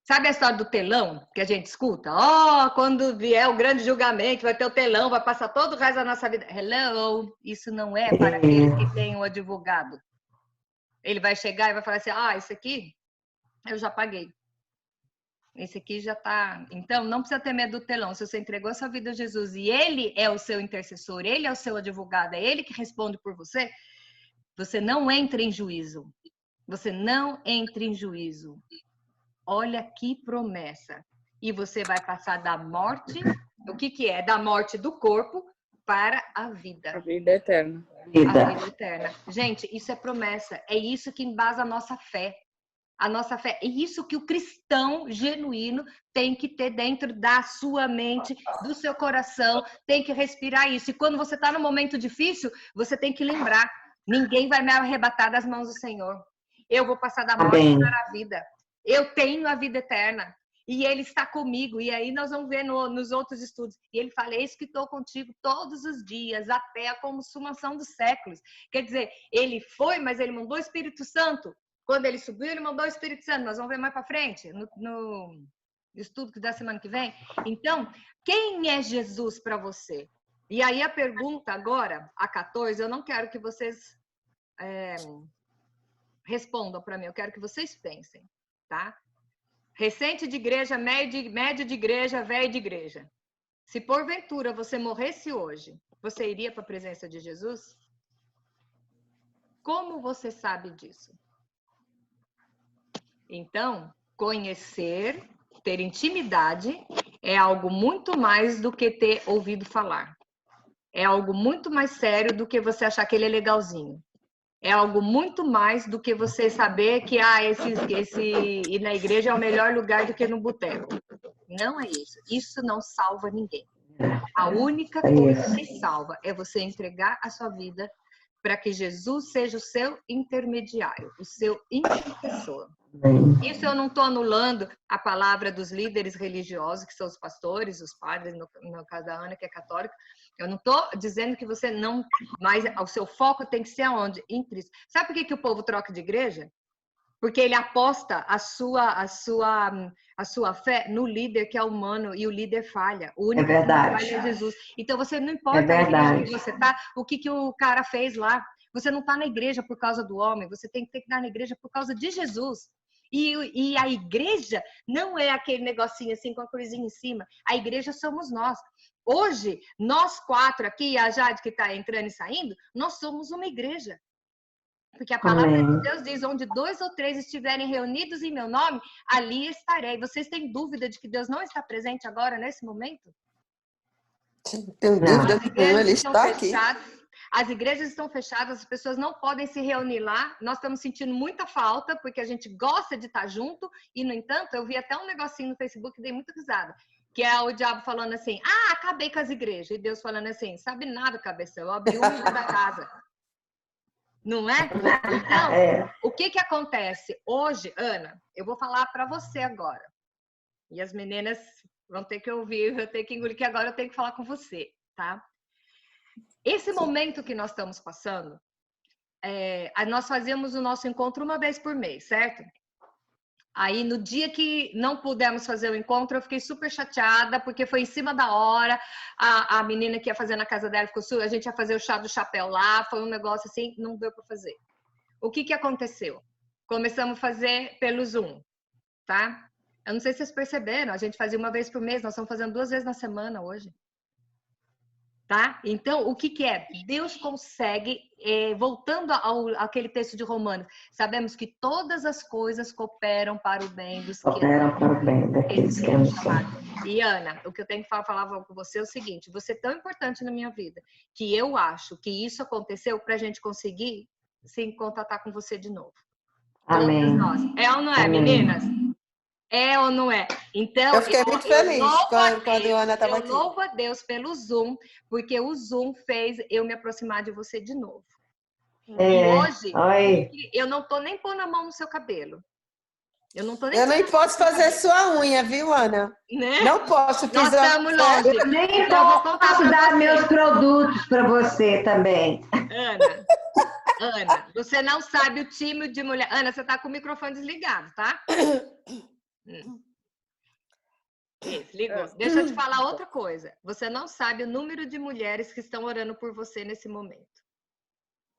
sabe a história do telão que a gente escuta? Quando vier o grande julgamento, vai ter o telão, vai passar todo o resto da nossa vida. Hello, isso não é para aqueles que têm um advogado. Ele vai chegar e vai falar assim, isso aqui eu já paguei. Esse aqui já tá... Então, não precisa ter medo do telão. Se você entregou a sua vida a Jesus e ele é o seu intercessor, ele é o seu advogado, é ele que responde por você, você não entra em juízo. Você não entra em juízo. Olha que promessa. E você vai passar da morte, o que é? Da morte do corpo para a vida. A vida eterna. A vida eterna. Gente, isso é promessa. É isso que embasa a nossa fé. A nossa fé. É isso que o cristão genuíno tem que ter dentro da sua mente, do seu coração. Tem que respirar isso. E quando você está num momento difícil, você tem que lembrar. Ninguém vai me arrebatar das mãos do Senhor. Eu vou passar da morte para a vida. Eu tenho a vida eterna. E Ele está comigo. E aí nós vamos ver nos outros estudos. E Ele fala, eis que estou contigo todos os dias, até a consumação dos séculos. Quer dizer, Ele foi, mas Ele mandou o Espírito Santo. Quando Ele subiu, Ele mandou o Espírito Santo. Nós vamos ver mais para frente, no estudo da semana que vem. Então, quem é Jesus para você? E aí a pergunta agora, a 14, eu não quero que vocês respondam para mim. Eu quero que vocês pensem, tá? Recente de igreja, médio de igreja, velho de igreja. Se porventura você morresse hoje, você iria para a presença de Jesus? Como você sabe disso? Então, conhecer, ter intimidade é algo muito mais do que ter ouvido falar. É algo muito mais sério do que você achar que ele é legalzinho. É algo muito mais do que você saber que ir na igreja é o melhor lugar do que no boteco. Não é isso. Isso não salva ninguém. A única coisa que salva é você entregar a sua vida para que Jesus seja o seu intermediário, o seu intercessor. Isso eu não estou anulando a palavra dos líderes religiosos, que são os pastores, os padres, no caso da Ana, que é católica. Eu não estou dizendo que você não... Mas o seu foco tem que ser aonde? Em Cristo. Sabe por que o povo troca de igreja? Porque ele aposta a sua fé no líder que é humano e o líder falha. O único que falha é Jesus. Então, você não importa a igreja que você está, o que o cara fez lá. Você não está na igreja por causa do homem, você tem que estar na igreja por causa de Jesus. E a igreja não é aquele negocinho assim com a cruzinha em cima. A igreja somos nós. Hoje, nós 4 aqui, a Jade que está entrando e saindo, nós somos uma igreja. Porque a palavra de Deus diz, onde 2 ou 3 estiverem reunidos em meu nome, ali estarei. Vocês têm dúvida de que Deus não está presente agora, nesse momento? Tenho dúvida nenhuma, Ele está aqui. As igrejas estão fechadas, as pessoas não podem se reunir lá. Nós estamos sentindo muita falta, porque a gente gosta de estar junto. E, no entanto, eu vi até um negocinho no Facebook e dei muita risada. Que é o diabo falando assim, acabei com as igrejas. E Deus falando assim, sabe nada, cabeção, eu abri uma da casa. Não é? Então, o que acontece? Hoje, Ana, eu vou falar para você agora. E as meninas vão ter que ouvir, eu tenho que engolir, que agora eu tenho que falar com você, tá? Esse momento que nós estamos passando, nós fazíamos o nosso encontro uma vez por mês, certo? Aí, no dia que não pudemos fazer o encontro, eu fiquei super chateada, porque foi em cima da hora, a menina que ia fazer na casa dela ficou a gente ia fazer o chá do chapéu lá, foi um negócio assim, não deu para fazer. O que aconteceu? Começamos a fazer pelo Zoom, tá? Eu não sei se vocês perceberam, a gente fazia uma vez por mês, nós estamos fazendo 2 vezes na semana hoje. Tá? Então, o que é? Deus consegue, voltando àquele texto de Romanos, sabemos que todas as coisas cooperam para o bem dos que são chamados. E, Ana, o que eu tenho que falar com você é o seguinte, você é tão importante na minha vida, que eu acho que isso aconteceu para a gente conseguir se contatar com você de novo. Amém. Todas nós. É ou não é, Amém. meninas? É ou não é? Então, eu fiquei muito feliz quando a Ana estava aqui. Eu louvo a Deus pelo Zoom, porque o Zoom fez eu me aproximar de você de novo. E hoje, eu não tô nem pondo a mão no seu cabelo. Eu nem posso fazer sua unha, viu, Ana? Né? Não posso. Nós estamos longe. Eu nem posso dar meus produtos para você também. Ana, você não sabe o time de mulher. Ana, você tá com o microfone desligado, tá? Ligou. Deixa eu te falar outra coisa. Você não sabe o número de mulheres que estão orando por você nesse momento.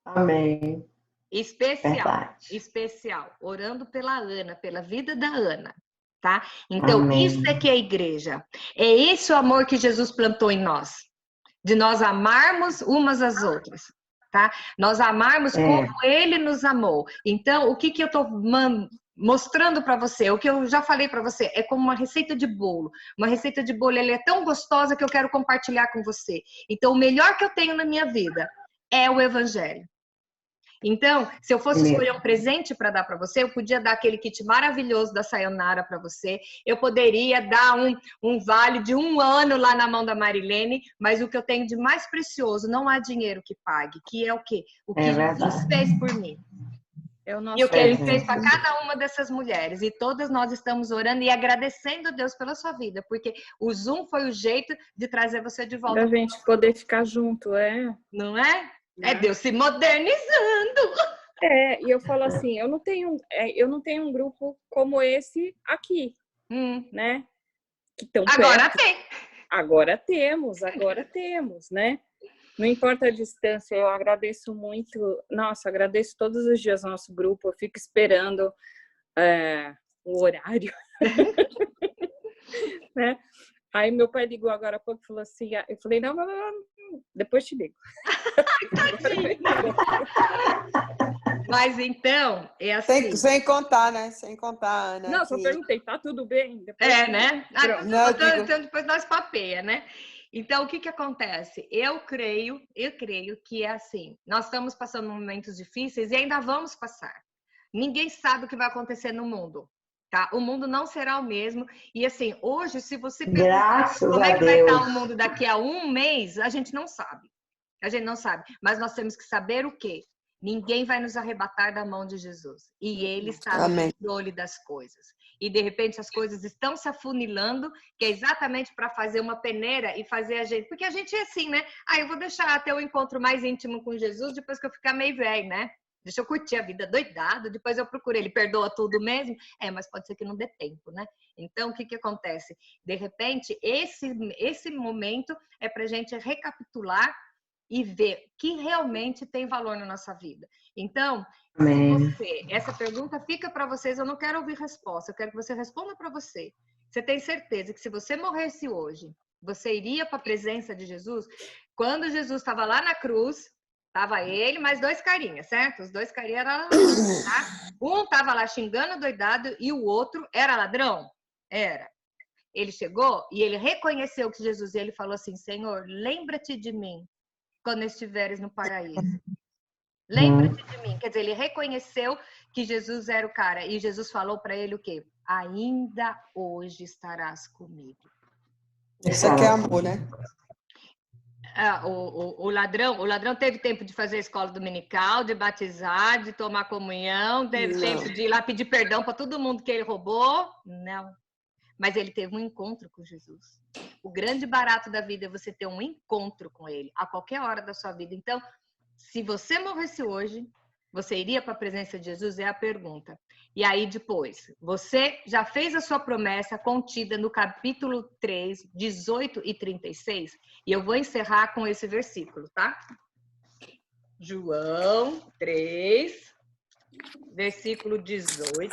Amém. Especial, orando pela Ana, pela vida da Ana, tá? Então, Isso é que é a igreja. É esse o amor que Jesus plantou em nós, de nós amarmos umas às outras, tá? Nós amarmos como Ele nos amou. Então, o que eu tô mostrando para você, o que eu já falei para você, é como uma receita de bolo. Uma receita de bolo, ela é tão gostosa que eu quero compartilhar com você. Então, o melhor que eu tenho na minha vida é o Evangelho. Então, se eu fosse escolher um presente para dar para você, eu podia dar aquele kit maravilhoso da Sayonara para você. Eu poderia dar um vale de 1 ano lá na mão da Marilene, mas o que eu tenho de mais precioso, não há dinheiro que pague, que é o quê? O que Jesus fez por mim. E o que Ele fez para cada uma dessas mulheres. E todas nós estamos orando e agradecendo a Deus pela sua vida, porque o Zoom foi o jeito de trazer você de volta. Da gente poder ficar junto, Não é? É Deus se modernizando. E eu falo assim, eu não tenho um grupo como esse aqui, né? Que tão agora perto. tem. Agora temos, né? Não importa a distância, eu agradeço muito. Nossa, agradeço todos os dias ao nosso grupo. Eu fico esperando o horário. Né? Aí meu pai ligou agora há pouco e falou assim, eu falei, não, depois te ligo. Mas então, é assim. Sem contar, né? Sem contar, Ana. Não, só perguntei, tá tudo bem? Depois né? Então depois nós papeia, né? Então, o que acontece? Eu creio que é assim. Nós estamos passando momentos difíceis e ainda vamos passar. Ninguém sabe o que vai acontecer no mundo. Tá? O mundo não será o mesmo. E assim, hoje, se você perguntar como é que vai estar o mundo daqui a 1 mês, a gente não sabe. A gente não sabe. Mas nós temos que saber o quê? Ninguém vai nos arrebatar da mão de Jesus. E Ele está no controle das coisas. E, de repente, as coisas estão se afunilando, que é exatamente para fazer uma peneira e fazer a gente... Porque a gente é assim, né? Eu vou deixar até o encontro mais íntimo com Jesus depois que eu ficar meio velho, né? Deixa eu curtir a vida doidado, depois eu procuro. Ele perdoa tudo mesmo? Mas pode ser que não dê tempo, né? Então, o que acontece? De repente, esse momento é para a gente recapitular e ver que realmente tem valor na nossa vida. Então, essa pergunta fica para vocês, eu não quero ouvir resposta, eu quero que você responda para você. Você tem certeza que se você morresse hoje, você iria para a presença de Jesus? Quando Jesus estava lá na cruz, estava ele mais 2 carinhas, certo? Os 2 carinhas eram ladrões, tá? Um estava lá xingando doidado e o outro era ladrão? Era. Ele chegou e ele reconheceu que Jesus, e ele falou assim, Senhor, lembra-te de mim quando estiveres no paraíso. Lembra-te de mim. Quer dizer, ele reconheceu que Jesus era o cara. E Jesus falou para ele o quê? Ainda hoje estarás comigo. Isso aqui é amor, né? O ladrão teve tempo de fazer a escola dominical, de batizar, de tomar comunhão, teve tempo de ir lá pedir perdão para todo mundo que ele roubou? Não. Mas ele teve um encontro com Jesus. O grande barato da vida é você ter um encontro com ele a qualquer hora da sua vida. Então, se você morresse hoje, você iria para a presença de Jesus? É a pergunta. E aí depois, você já fez a sua promessa contida no capítulo 3, 18 e 36? E eu vou encerrar com esse versículo, tá? João 3, versículo 18.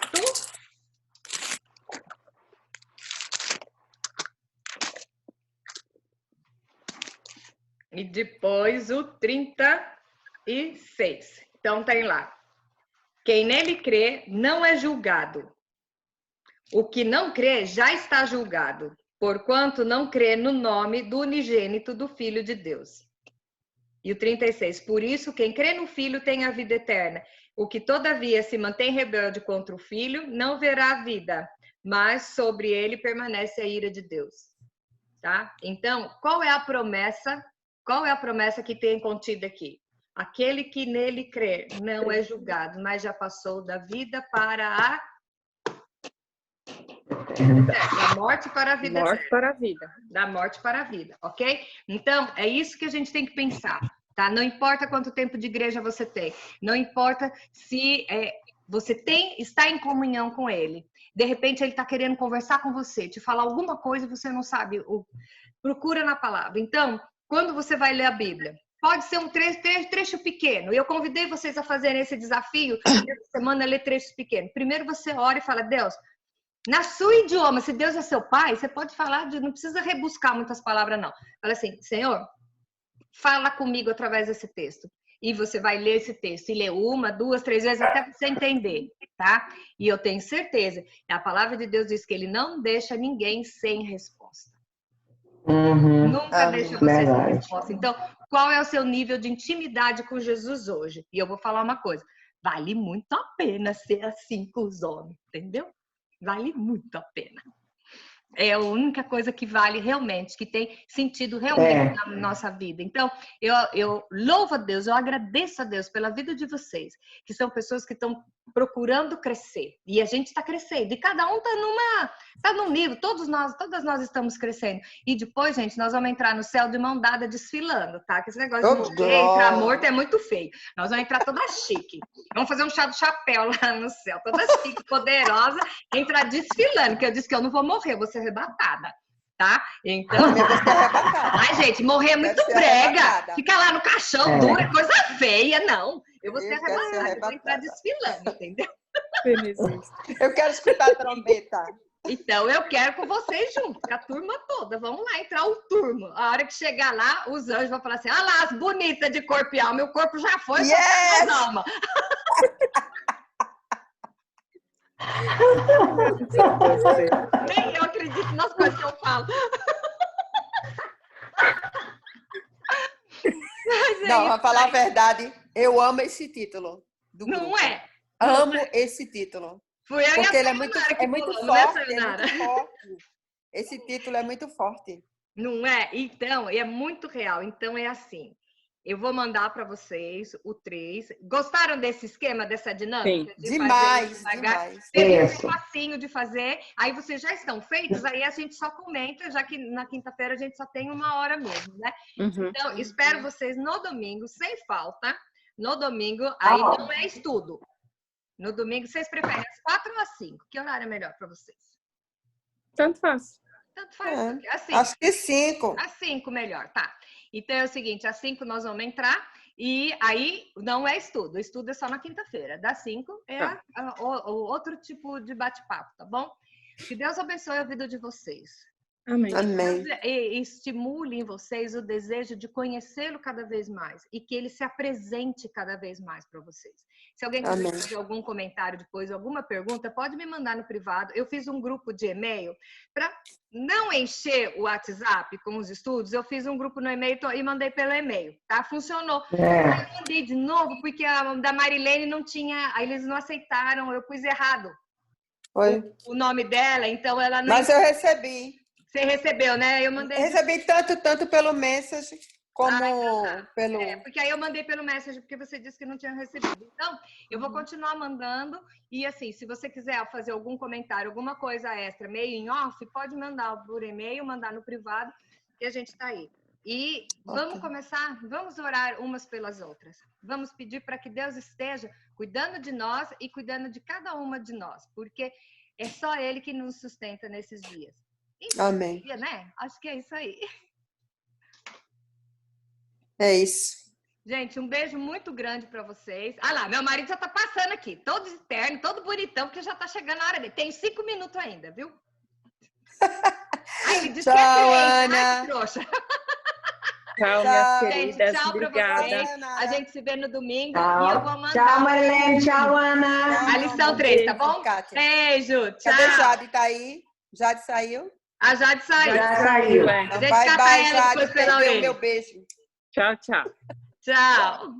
E depois o 36. Então, tem lá. Quem nele crê não é julgado. O que não crê já está julgado, porquanto não crê no nome do unigênito do Filho de Deus. E o 36. Por isso, quem crê no Filho tem a vida eterna. O que, todavia, se mantém rebelde contra o Filho, não verá a vida, mas sobre ele permanece a ira de Deus. Tá? Então, qual é a promessa? Qual é a promessa que tem contida aqui? Aquele que nele crer não é julgado, mas já passou da vida para da morte para a vida. Morte para a vida. Da morte para a vida, ok? Então, é isso que a gente tem que pensar, tá? Não importa quanto tempo de igreja você tem, não importa se você está em comunhão com ele. De repente, ele está querendo conversar com você, te falar alguma coisa e você não sabe. Procura na palavra. Então, quando você vai ler a Bíblia, pode ser um trecho pequeno. Eu convidei vocês a fazerem esse desafio essa semana, ler trechos pequenos. Primeiro você ora e fala, Deus, na sua idioma, se Deus é seu pai, você pode falar, não precisa rebuscar muitas palavras, não. Fala assim, Senhor, fala comigo através desse texto. E você vai ler esse texto e ler 1, 2, 3 vezes até você entender, tá? E eu tenho certeza, a palavra de Deus diz que ele não deixa ninguém sem resposta. Nunca deixa você sem resposta. Então, qual é o seu nível de intimidade com Jesus hoje? E eu vou falar uma coisa, vale muito a pena ser assim com os homens, entendeu? Vale muito a pena. É a única coisa que vale realmente, que tem sentido realmente na nossa vida. Então, eu louvo a Deus, eu agradeço a Deus pela vida de vocês, que são pessoas que estão procurando crescer. E a gente está crescendo. E cada um está num nível, todas nós estamos crescendo. E depois, gente, nós vamos entrar no céu de mão dada desfilando, tá? Que esse negócio de entrar morto é muito feio. Nós vamos entrar toda chique. Vamos fazer um chá do chapéu lá no céu, toda chique, poderosa, entrar desfilando, que eu disse que eu não vou morrer, eu vou ser arrebatada. Tá? Então. Ai, gente, morrer é muito brega. Fica lá no caixão, dura, coisa feia, não. Eu vou ser arrebatada, eu vou entrar desfilando, entendeu? Eu quero escutar a trombeta. Então, eu quero com vocês junto, com a turma toda. Vamos lá, entrar o turma. A hora que chegar lá, os anjos vão falar assim: ah lá, as bonitas de corpo e alma. Meu corpo já foi, só tem mais alma. Nem eu acredito nas coisas que eu falo. Não, pra falar a verdade, eu amo esse título. Não é? Amo esse título. Porque ele é muito forte. Esse título é muito forte. Não é? Então, é muito real. Então, é assim. Eu vou mandar para vocês o 3. Gostaram desse esquema, dessa dinâmica? Sim, demais. É facinho de fazer. Aí vocês já estão feitos, aí a gente só comenta, já que na quinta-feira a gente só tem 1 hora mesmo, né? Então, espero vocês no domingo, sem falta. No domingo, aí não é estudo. No domingo, vocês preferem às 4 ou às 5? Que horário é melhor para vocês? Tanto faz. Tanto faz. Acho que 5. Às 5 melhor, tá. Então é o seguinte, às 5 nós vamos entrar e aí não é estudo. O estudo é só na quinta-feira. Das 5 é o outro tipo de bate-papo, tá bom? Que Deus abençoe a vida de vocês. Amém. Amém. E estimule em vocês o desejo de conhecê-lo cada vez mais e que ele se apresente cada vez mais para vocês. Se alguém quiser fazer algum comentário depois, alguma pergunta, pode me mandar no privado. Eu fiz um grupo de e-mail para não encher o WhatsApp com os estudos. Eu fiz um grupo no e-mail e mandei pelo e-mail, tá? Funcionou. Eu mandei de novo porque a da Marilene não tinha, eles não aceitaram, eu pus errado o nome dela, então ela não... Mas eu recebi. Você recebeu, né? Eu mandei. Recebi tanto pelo message como pelo. Porque aí eu mandei pelo message porque você disse que não tinha recebido. Então, eu vou continuar mandando. E assim, se você quiser fazer algum comentário, alguma coisa extra, meio em off, pode mandar por e-mail, mandar no privado, que a gente está aí. E vamos começar, vamos orar umas pelas outras. Vamos pedir para que Deus esteja cuidando de nós e cuidando de cada uma de nós, porque é só Ele que nos sustenta nesses dias. Amém. Né? Acho que é isso aí. É isso. Gente, um beijo muito grande para vocês. Ah lá, meu marido já tá passando aqui, todo externo, todo bonitão, porque já tá chegando a hora dele. Tem 5 minutos ainda, viu? Ai, ele disse tchau, que é 3. Ana. Ai, trouxa. Tchau, minhas queridas. Tchau Obrigada. Pra vocês. A gente se vê no domingo. Tchau. E eu vou mandar. Tchau, Marilene. Tchau, Ana. A lição 3, tá bom? Kátia. Beijo. Tchau. Cadê Jade? Tá aí? Jade saiu? A Jade saiu. Já saiu. Deixa eu Bye, catar bye, ela Jade. depois pela Perdeu orelha. meu beijo. Tchau, tchau. Tchau.